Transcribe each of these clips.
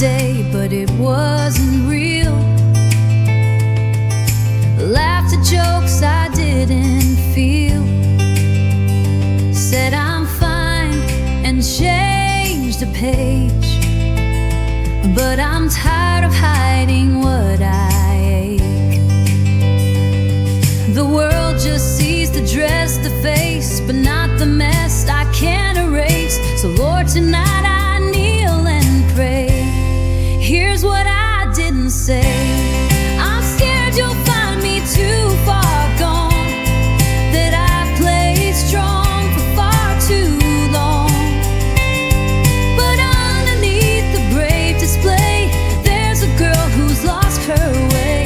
day, but it wasn't real. Laughed at jokes I didn't feel. Said I'm fine and changed the page, but I'm tired of hiding what I ache. The world just sees the dress, the face, but not the mess I can't erase. So Lord, tonight I kneel and pray. Here's what I didn't say. I'm scared you'll find me too far gone, that I've played strong for far too long. But underneath the brave display, there's a girl who's lost her way.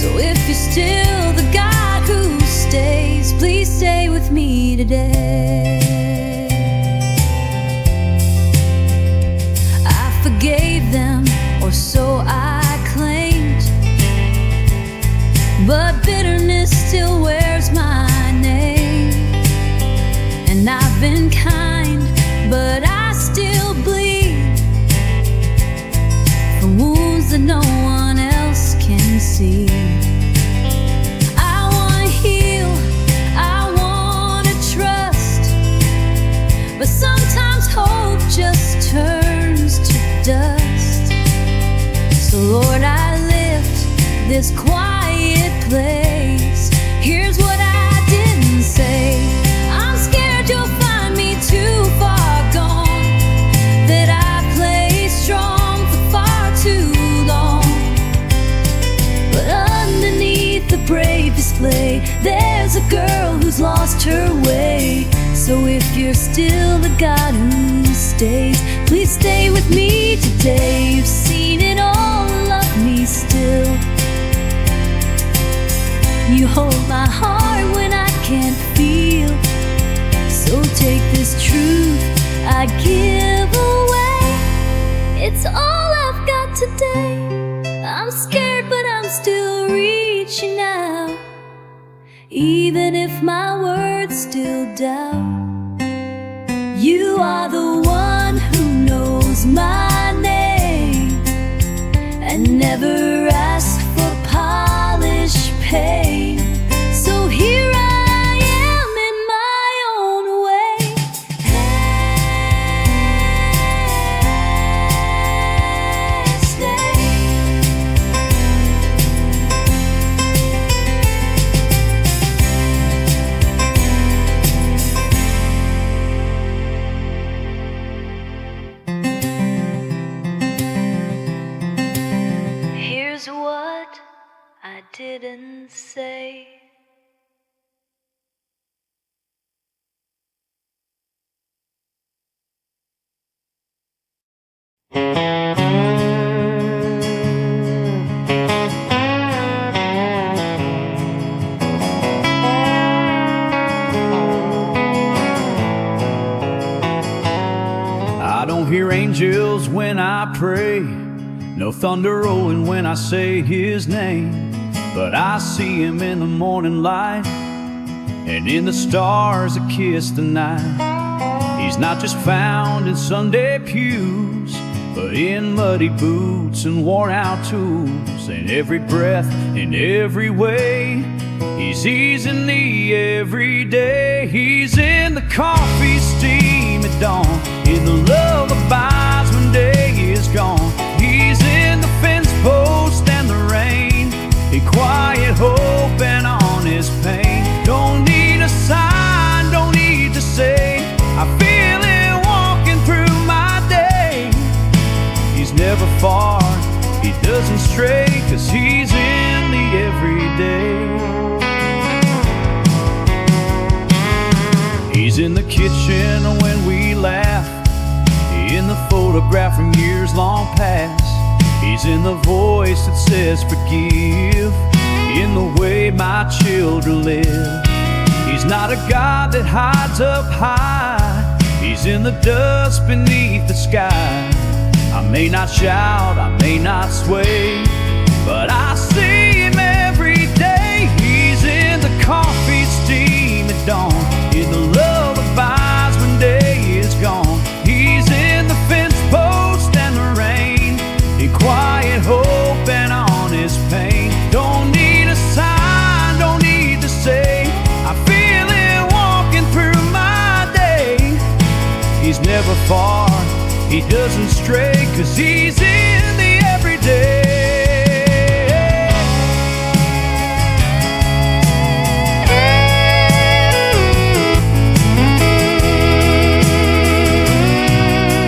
So if you're still the God who stays, please stay with me today. I forgave them, or so I claimed, but bitterness still wears my name. And I've been kind, but I still bleed from wounds that no one else can see. I wanna heal, I wanna trust, but sometimes hope just turns to dust. So Lord, I lift this quiet place. Here's what I didn't say. I'm scared you'll find me too far gone, that I played strong for far too long. But underneath the brave display, there's a girl who's lost her way. So if you're still the God who stays, please stay with me today. You've seen it all, love me still. You hold my heart when I can't feel. So take this truth I give away. It's all I've got today. I'm scared, but I'm still reaching out, even if my words still doubt. You are the one who knows my name and never asks for polished pain. So here I am in my own way. Stay. Here's what I didn't say. I don't hear angels when I pray, no thunder rolling when I say His name, but I see Him in the morning light and in the stars that kiss the night. He's not just found in Sunday pews, but in muddy boots and worn out tools, in every breath, in every way. He's easing me every day. He's in the coffee steam at dawn, in the lullabies when day is gone. He's in the fence post and the rain, in quiet hope and honest pain. Don't need a sign, don't need to say, I feel it walking through my day. He's never far, He doesn't stray, 'cause He's in the everyday. He's in the kitchen when we laugh, in the photograph from years long past. He's in the voice that says forgive, in the way my children live. He's not a God that hides up high, He's in the dust beneath the sky. I may not shout, I may not sway, but I see Him every day. He's in the coffee steam at dawn, in the lullabies when day is gone. He's in the fence post and the rain, far. He doesn't stray 'cause he's in the everyday.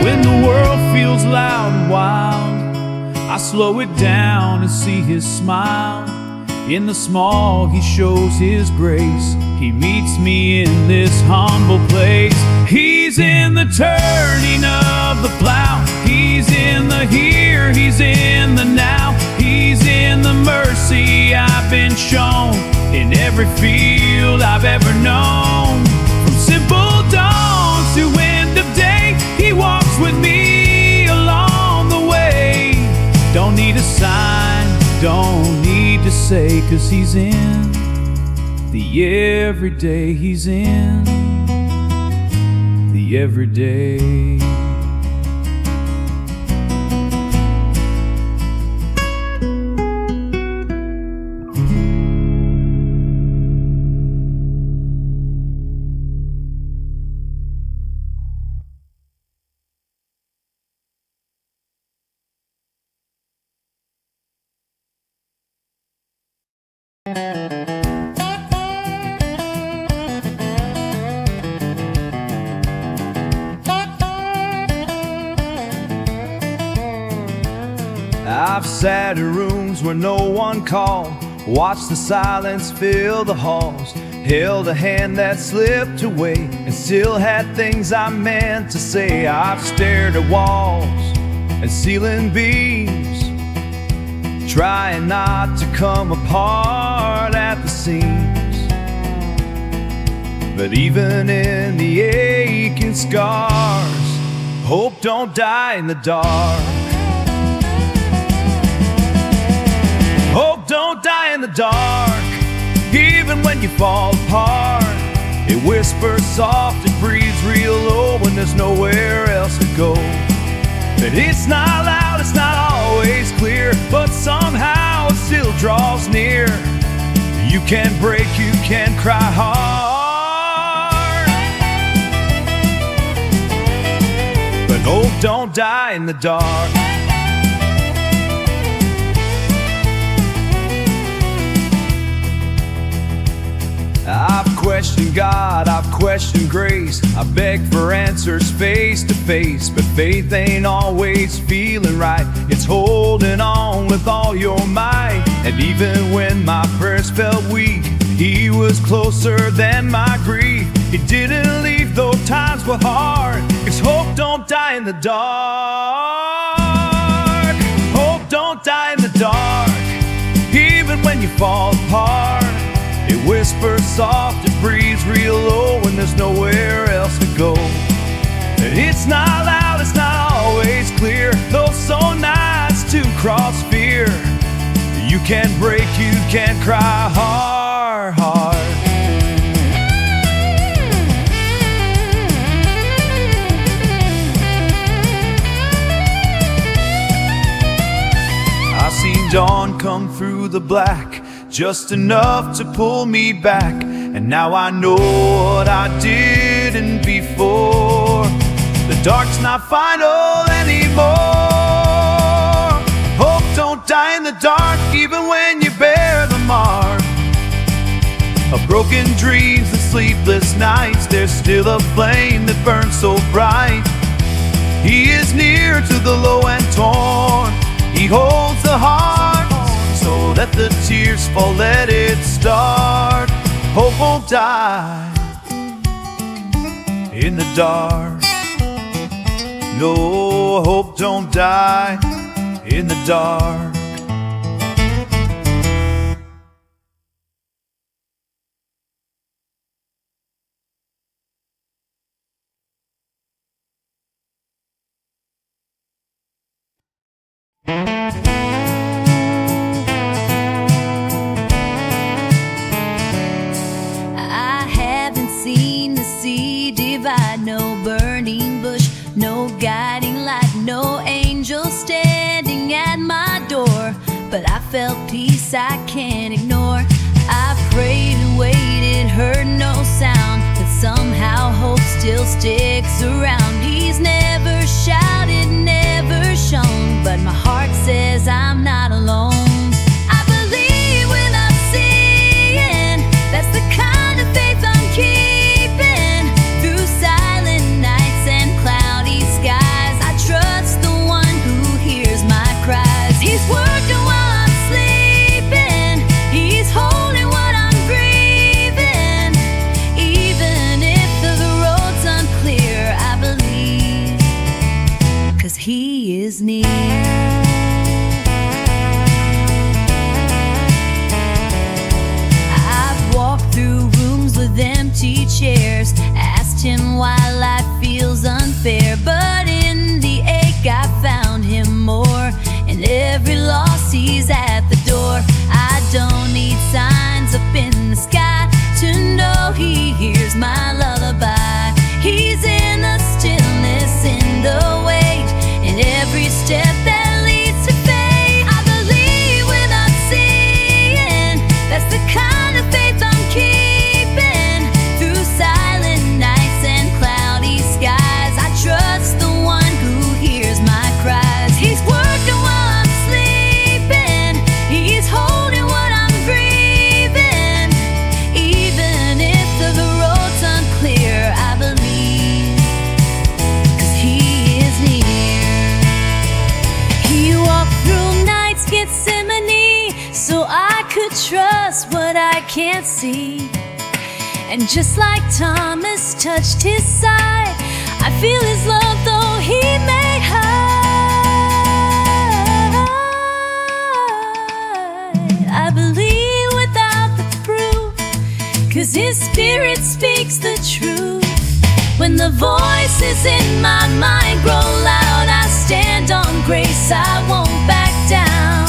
When the world feels loud and wild, I slow it down and see his smile. In the small, he shows his grace. He meets me in this humble place. He's in the turning of the plow. He's in the here, he's in the now. He's in the mercy I've been shown. In every field I've ever known. From simple dawns to end of day, he walks with me along the way. Don't need a sign, don't need to say, 'cause he's in the everyday. He's in the everyday. I've sat in rooms where no one called, watched the silence fill the halls, held a hand that slipped away, and still had things I meant to say. I've stared at walls and ceiling beams, trying not to come apart at the seams. But even in the aching scars, hope don't die in the dark. Hope don't die in the dark, even when you fall apart. It whispers soft, it breathes real low when there's nowhere else to go. And it's not loud, it's not always clear, but somehow it still draws near. You can break, you can cry hard, but hope don't die in the dark. I've questioned God, I've questioned grace. I beg for answers face to face, but faith ain't always feeling right. It's holding on with all your might. And even when my prayers felt weak, he was closer than my grief. He didn't leave though times were hard, 'cause hope don't die in the dark. Hope don't die in the dark, even when you fall apart. It whispers soft, it breathes real low when there's nowhere else to go. And it's not loud, it's not always clear, though so nice to cross fear. You can break, you can cry hard, hard. I've seen dawn come through the black, just enough to pull me back. And now I know what I didn't before. The dark's not final anymore. Hope don't die in the dark, even when you bear the mark of broken dreams and sleepless nights. There's still a flame that burns so bright. He is near to the low and torn. He holds the heart, so let the tears fall, let it start. Hope won't die in the dark. No, hope don't die in the dark. No burning bush, no guiding light, no angel standing at my door. But I felt peace I can't ignore. I prayed and waited, heard no sound, but somehow hope still sticks around. He's never He is near. I've walked through rooms with empty chairs, asked him why life feels unfair, but in the ache I found him more. In every loss he's at the door. I don't need signs up in the sky to know he hears my lullaby. He's in the stillness, in the wait, in every step that leads to faith. I believe without seeing, that's the kind of faith I'm keeping. Through silent nights and cloudy skies, I trust the one who hears my cries. He's working while I'm sleeping, he's holding what I'm breathing. Even if the road's unclear, I believe, 'cause he is near. He walked through night's Gethsemane so I could trust what I can't see. And just like Thomas touched his side, I feel his love though he may hide. I believe without the proof, 'cause his spirit speaks the truth. When the voices in my mind grow loud, I stand on grace, I won't back down.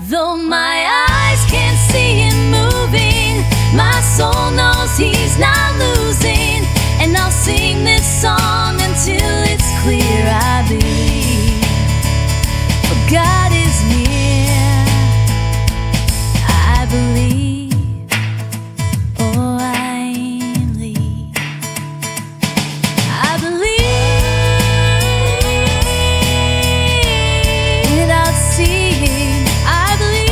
Though my eyes can't see him moving, my soul knows he's not losing. And I'll sing this song until it's clear, I believe, for God is near. I believe, oh I believe, I believe without seeing, I believe.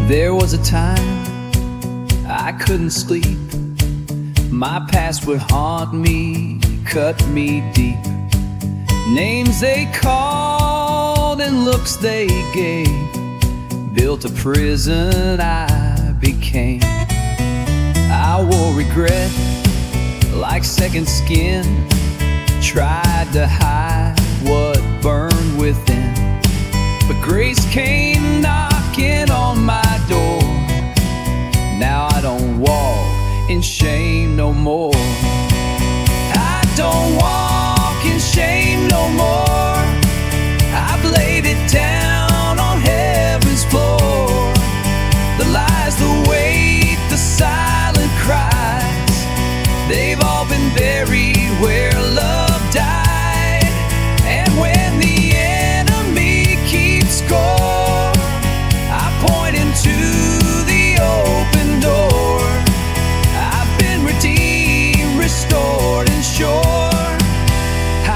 There was a time I couldn't sleep. My past would haunt me, cut me deep. Names they called and looks they gave built a prison I became. I wore regret like second skin, tried to hide what burned within. But grace came knocking on my door. Now I don't walk in shame no more. I don't walk in shame no more. I've laid it down on heaven's floor. The lies, the weight, the silent cries, they've all been buried where love died. And when the enemy keeps score, I point into the open door. I've been redeemed, restored, and sure.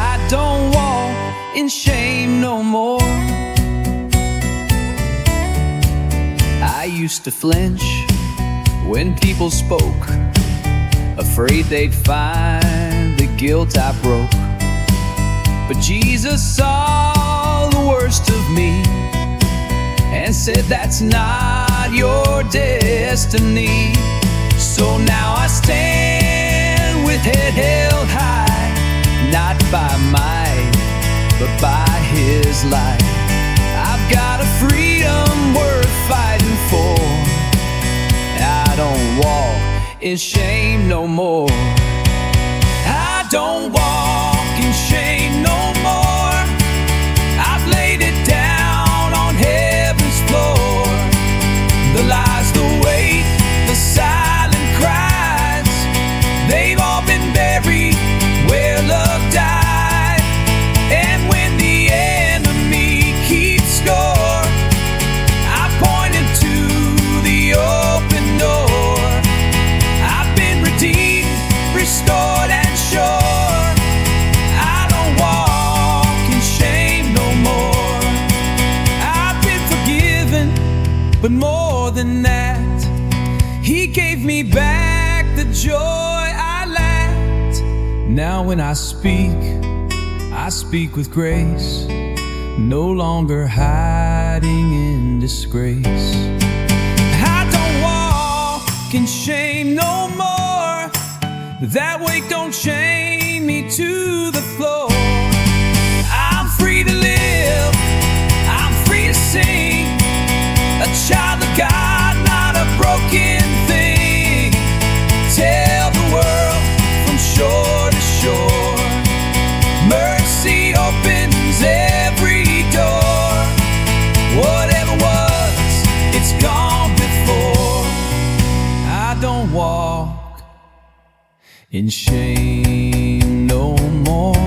I don't walk in shame no more. I used to flinch when people spoke, afraid they'd find the guilt I broke. But Jesus saw the worst of me and said, that's not your destiny. So now I stand with head held high, not by might, but by his light. I've got a freedom worth fighting for. I don't walk in shame no more. I don't walk in shame no more. I've laid it down on heaven's floor. The lies, the weight, the silent cries, they've all been buried where love died. And when the enemy keeps score, I pointed to the open door. I've been redeemed, restored, and sure. Now when I speak with grace, no longer hiding in disgrace. I don't walk in shame no more. That weight don't chain me to the floor. I'm free to live, I'm free to sing, a child of God, not a broken thing. Tell the world from shore to shore, mercy opens every door. Whatever was, it's gone before. I don't walk in shame no more.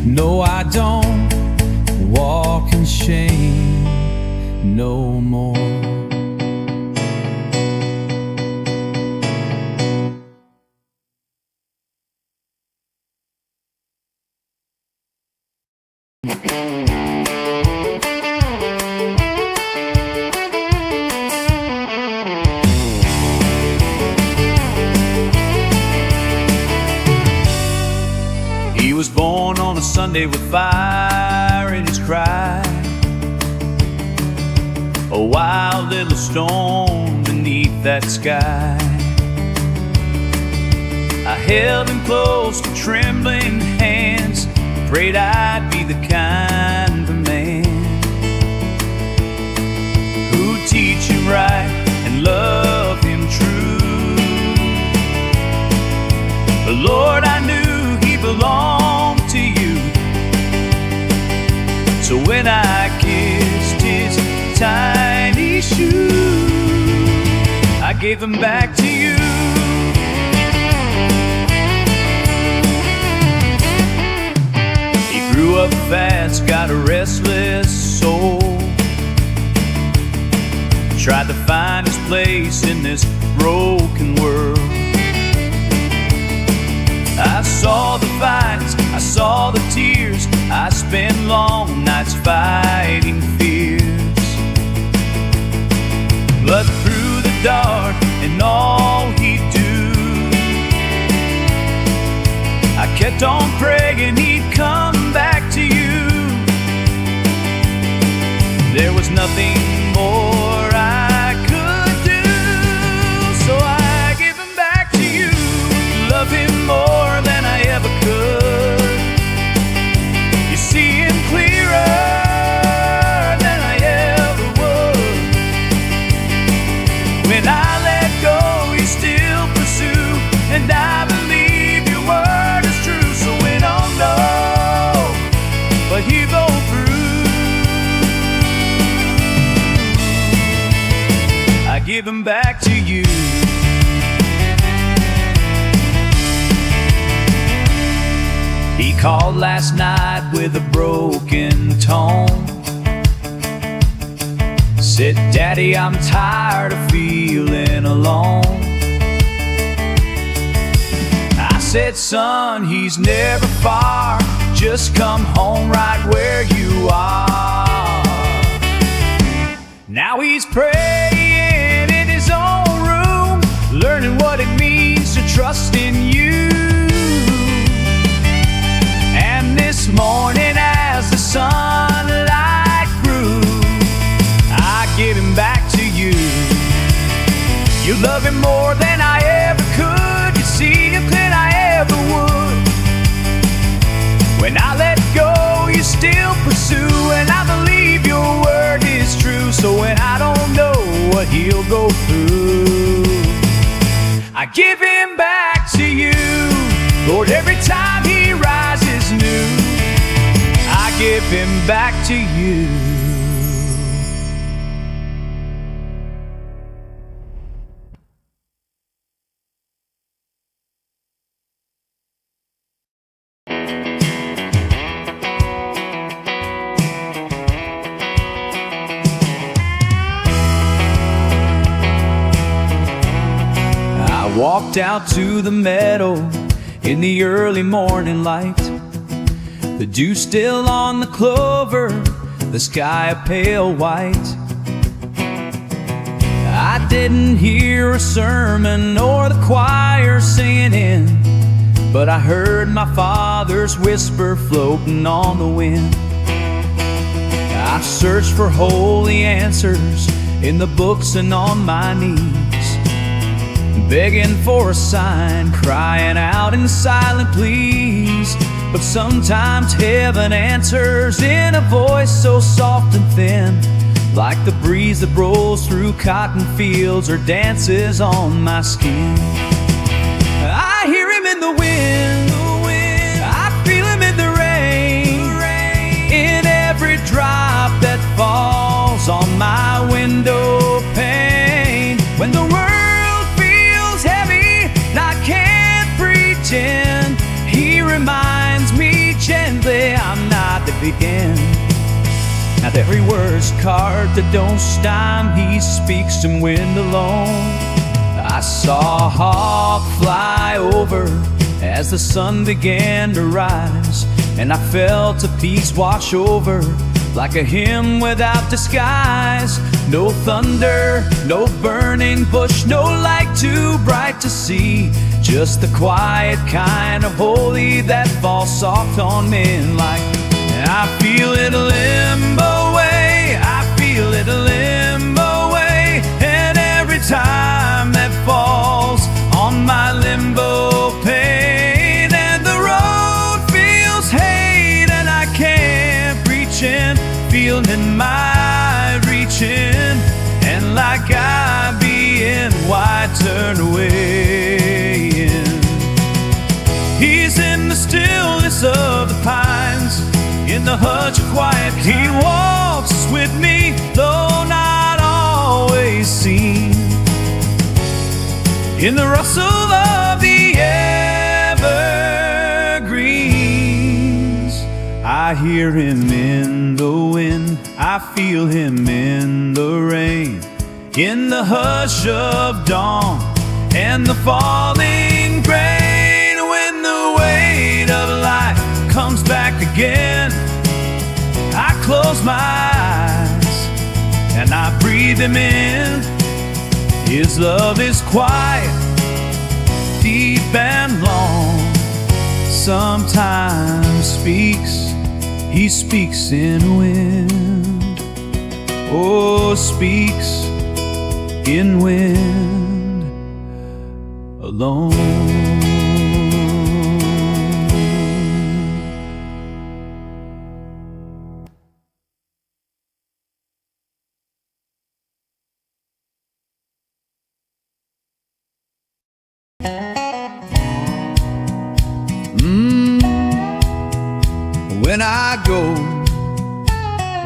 No, I don't walk in shame no more. He was born on a Sunday with fire in his cry, a wild little storm beneath that sky. I held him close with trembling hands, prayed I'd be the kind of man who'd teach him right and love him true. But Lord, I knew he belonged to you. So when I kissed his tiny shoe, I gave him back to you. He grew up fast, got a restless soul, tried to find his place in this broken world. I saw the fights, I saw the tears, I spent long nights fighting fears. But through the dark and all he'd do, I kept on praying he'd come back to you. There was nothing more I could do, so I give him back to you. Love him more than I ever could. You see him clearer than I ever would. When I let go, you still pursue, and I believe your word is true. So when oh no, but you go through, I give him back to you. He called last night with a broken tone, said, Daddy, I'm tired of feeling alone. I said, son, he's never far, just come home right where you are. Now he's praying in his own room, learning what it means to trust in you. And this morning as the sunlight grew, I give him back to you. You love him more than I ever could. You see him than I ever would. When I let go, you still pursue, and I believe your word is true. So when I don't know what he'll go through, I give him back to you. Lord, every time he rises new, I give him back to you. I walked out to the meadow in the early morning light, the dew still on the clover, the sky a pale white. I didn't hear a sermon or the choir singing in, but I heard my Father's whisper floating on the wind. I searched for holy answers in the books and on my knees, begging for a sign, crying out in silent pleas. But sometimes heaven answers in a voice so soft and thin, like the breeze that rolls through cotton fields or dances on my skin. I hear him in the wind, I feel him in the rain, in every drop that falls on my window pane. When the world feels heavy and I can't pretend, he reminds me gently I'm not to begin. Now every word's carved that don't stime, he speaks in wind alone. I saw a hawk fly over as the sun began to rise, and I felt a peace wash over like a hymn without disguise. No thunder, no burning bush, no light too bright to see, just the quiet kind of holy that falls soft on men like I feel it limbo way, I feel it limbo way, and every time that falls on my limbo pane, and the road feels hate and I can't reach in, feeling my reaching, and like I being why turn away in. He's in the stillness of the pines, in the hush of quiet, he walks with me, though not always seen, in the rustle of the evergreens. I hear him in the wind, I feel him in the rain, in the hush of dawn and the falling rain. When the weight of life comes back again, I close my eyes and I breathe him in. His love is quiet, deep and long, sometimes speaks, he speaks in wind. Oh, speaks in wind alone.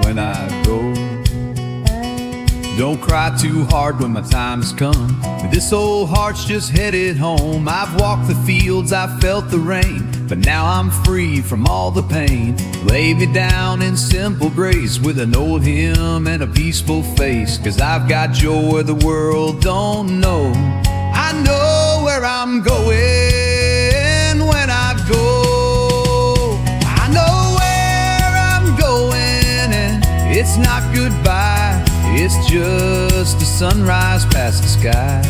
When I go, don't cry too hard when my time has come. This old heart's just headed home. I've walked the fields, I've felt the rain, but now I'm free from all the pain. Lay me down in simple grace with an old hymn and a peaceful face, 'cause I've got joy the world don't know. I know where I'm going when I go. It's not goodbye, it's just the sunrise past the sky.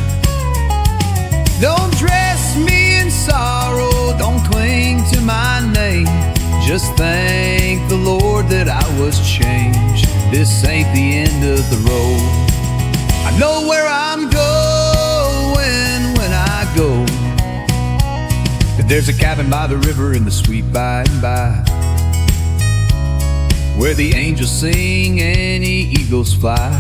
Don't dress me in sorrow, don't cling to my name. Just thank the Lord that I was changed. This ain't the end of the road. I know where I'm going when I go. There's a cabin by the river in the sweet by and by, where the angels sing and the eagles fly,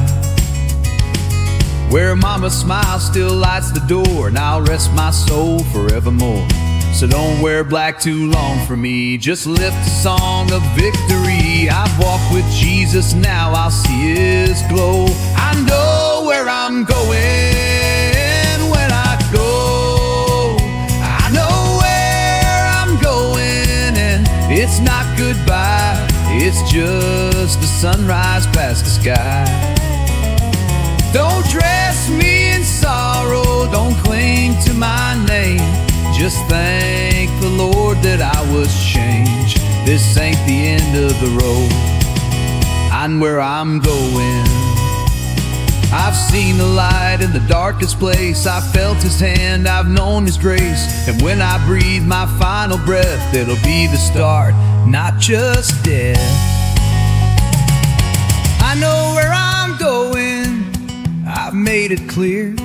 where mama's smile still lights the door, and I'll rest my soul forevermore. So don't wear black too long for me, just lift a song of victory. I've walked with Jesus, now I'll see his glow. I know where I'm going when I go. I know where I'm going, and it's not goodbye, it's just the sunrise past the sky. Don't dress me in sorrow, don't cling to my name. Just thank the Lord that I was changed. This ain't the end of the road, I'm where I'm going. I've seen the light in the darkest place. I've felt His hand, I've known His grace. And when I breathe my final breath, it'll be the start, not just death. I know where I'm going, I've made it clear.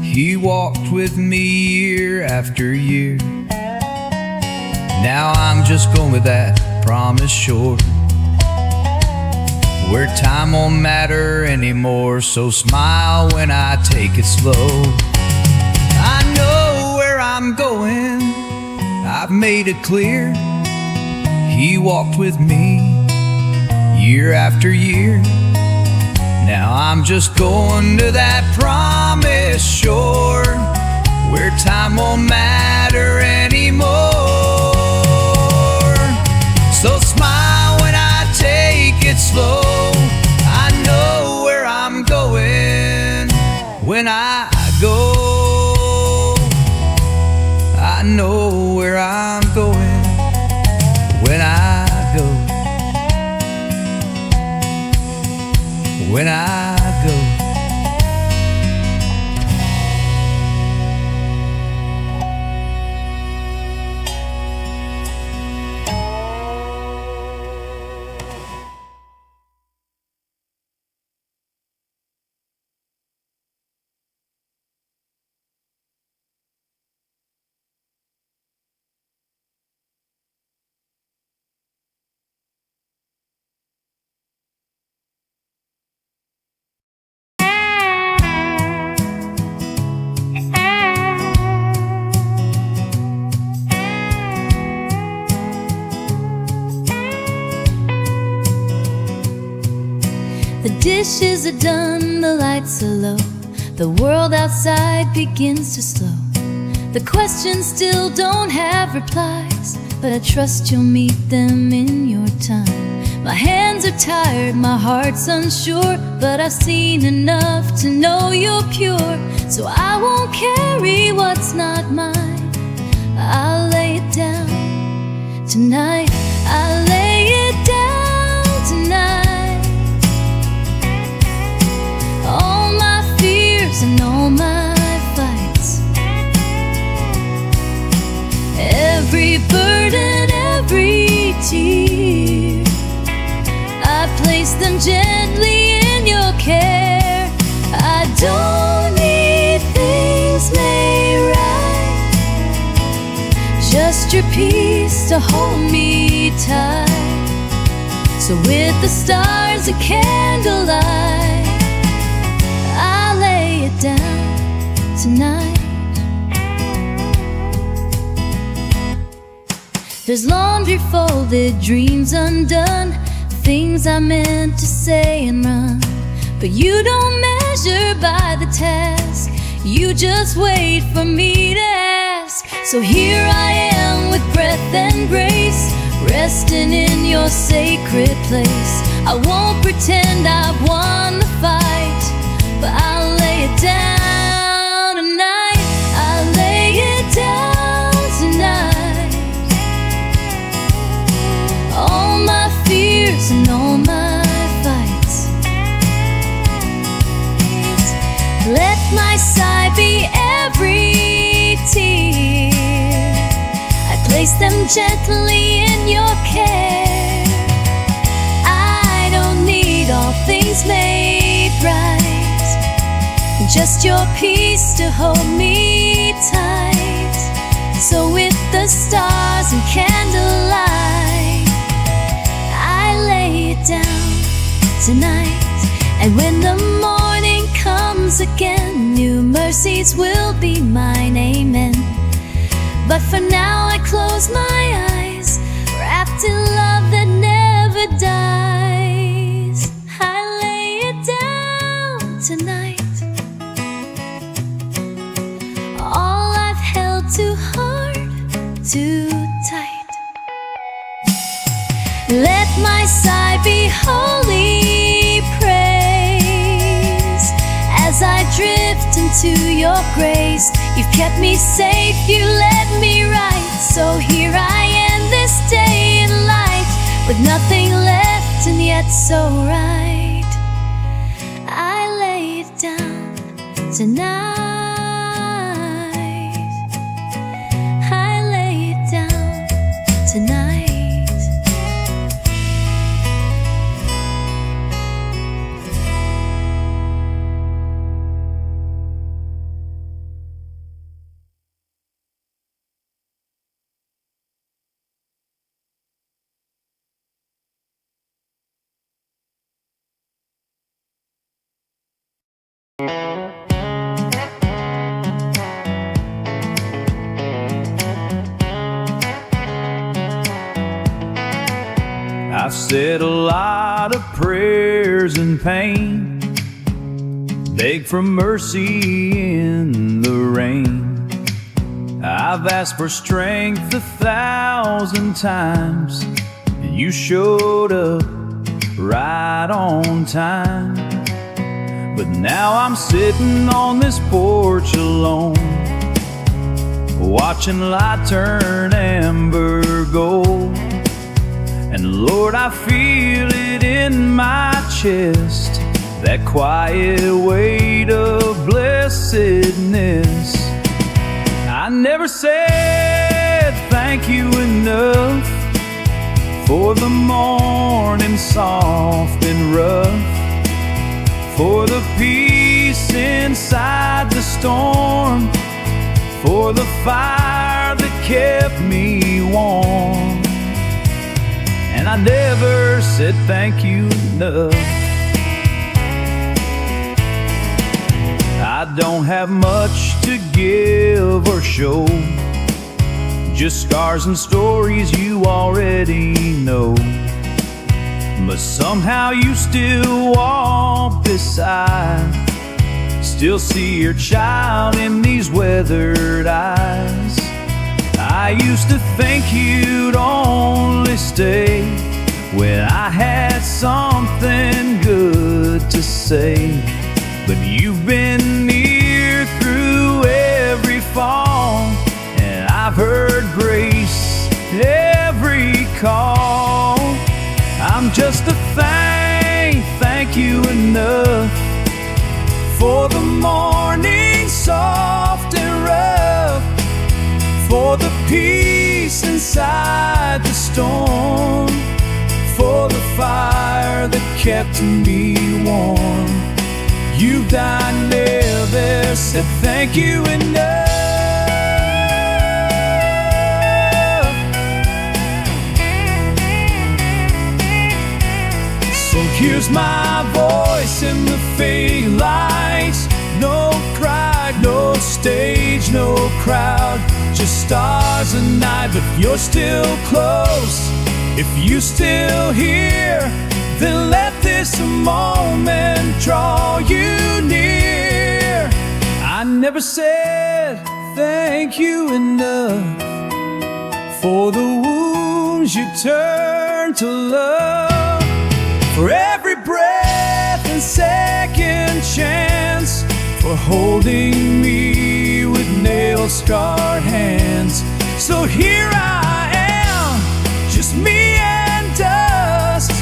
He walked with me year after year. Now I'm just going with that promise short, where time won't matter anymore. So smile when I take it slow. I know where I'm going, I've made it clear. He walked with me year after year. Now I'm just going to that promised shore, where time won't matter anymore. So smile when I take it slow. I know where I'm going when I go. I know where I'm going when I go. When I go. The dishes are done, the lights are low. The world outside begins to slow. The questions still don't have replies, but I trust you'll meet them in your time. My hands are tired, my heart's unsure, but I've seen enough to know you're pure. So I won't carry what's not mine. I'll lay it down tonight. I'll lay it down tonight. All my fears and all my fights, every burden, every tear, I place them gently in your care. I don't need things made right, just your peace to hold me tight. So with the stars of candlelight, I'll lay it down tonight. There's laundry folded, dreams undone, things I meant to say and run. But you don't measure by the task, you just wait for me to ask. So here I am with breath and grace, resting in your sacred place. I won't pretend I've won the fight, but I'll lay it down tonight. I'll lay it down tonight. All my fears and all my fights, let my sigh be every tear. I place them gently in your care. I don't need all things made right, just your peace to hold me tight. So with the stars and candlelight, I lay it down tonight. And when the morning comes again, new mercies will be mine, amen. But for now I close my eyes, wrapped in love that never dies. I lay it down tonight. All I've held too hard, too tight. Let my sigh be holy praise as I drift into your grace. You've kept me safe, you led me right. So here I am this day in light, with nothing left and yet so right. I lay it down tonight. I lay it down tonight. I've said a lot of prayers in pain, begged for mercy in the rain. I've asked for strength 1,000 times, and you showed up right on time. But now I'm sitting on this porch alone, watching light turn amber gold. And Lord, I feel it in my chest, that quiet weight of blessedness. I never said thank you enough for the morning soft and rough, for the peace inside the storm, for the fire that kept me warm. And I never said thank you enough. I don't have much to give or show, just scars and stories you already know. But somehow you still walk beside, still see your child in these weathered eyes. I used to think you'd only stay when I had something good to say. But you've been near through every fall, and I've heard grace every call. I'm just a thank you enough for the morning soft and rough, for the peace inside the storm, for the fire that kept me warm. You've done never said thank you enough. So here's my voice in the fade lights. No crowd, no stage, no crowd, just stars and night. But you're still close, if you still here, then let this moment draw you near. I never said thank you enough for the wounds you turned to love, for every breath and second chance, for holding me with nail-scarred hands. So here I am, just me and dust,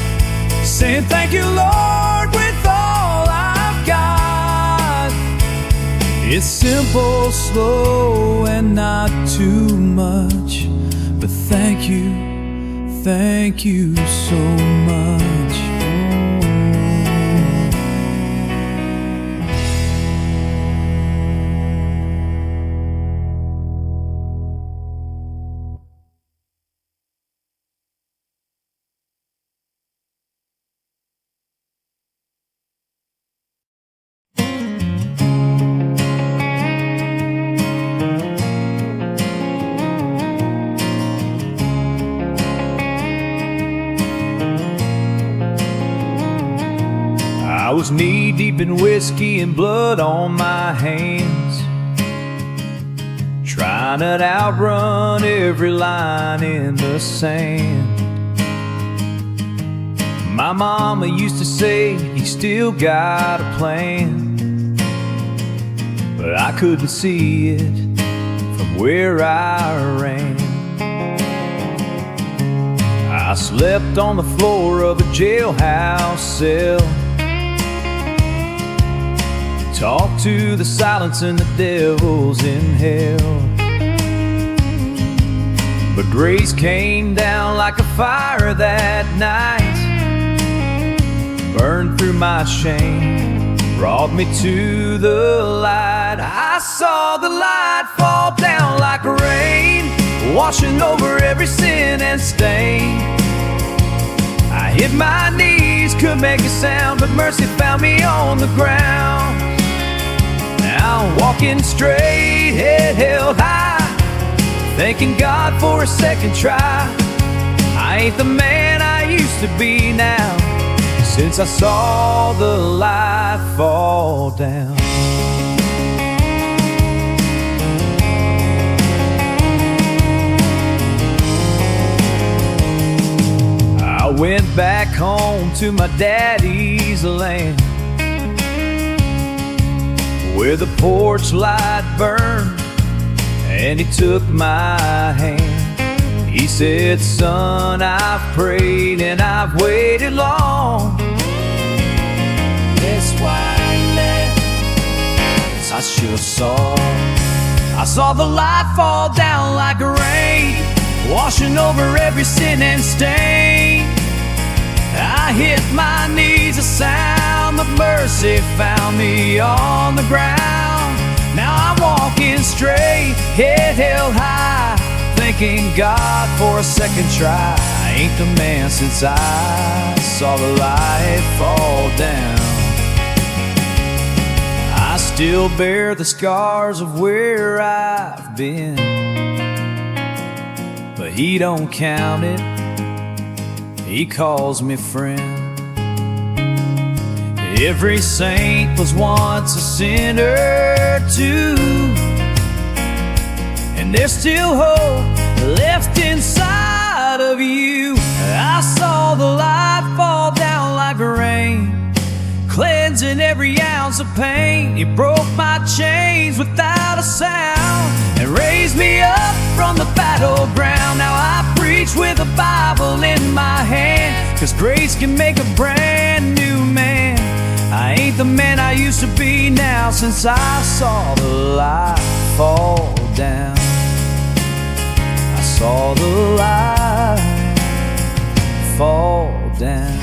saying thank you, Lord, with all I've got. It's simple, slow, and not too much, but thank you so much. I was knee-deep in whiskey and blood on my hands, trying to outrun every line in the sand. My mama used to say, you still got a plan, but I couldn't see it from where I ran. I slept on the floor of a jailhouse cell, talk to the silence and the devils in hell. But grace came down like a fire that night, burned through my shame, brought me to the light. I saw the light fall down like rain, washing over every sin and stain. I hit my knees, couldn't make a sound, but mercy found me on the ground. Now I'm walking straight, head held high, thanking God for a second try. I ain't the man I used to be now, since I saw the light fall down. I went back home to my daddy's land, where the porch light burned, and he took my hand. He said, son, I've prayed and I've waited long. That's why I left. I should have saw. I saw the light fall down like rain, washing over every sin and stain. I hit my knees, a sound of mercy found me on the ground. Now I'm walking straight, head held high, thanking God for a second try. I ain't the man since I saw the light fall down. I still bear the scars of where I've been, but he don't count it, he calls me friend. Every saint was once a sinner too, and there's still hope left inside of you. I saw the light fall down like rain, cleansing every ounce of pain. He broke my chains without a sound and raised me up from the battleground. Now I preach with a Bible in my hand, 'cause grace can make a brand new man. I ain't the man I used to be now, since I saw the light fall down. I saw the light fall down.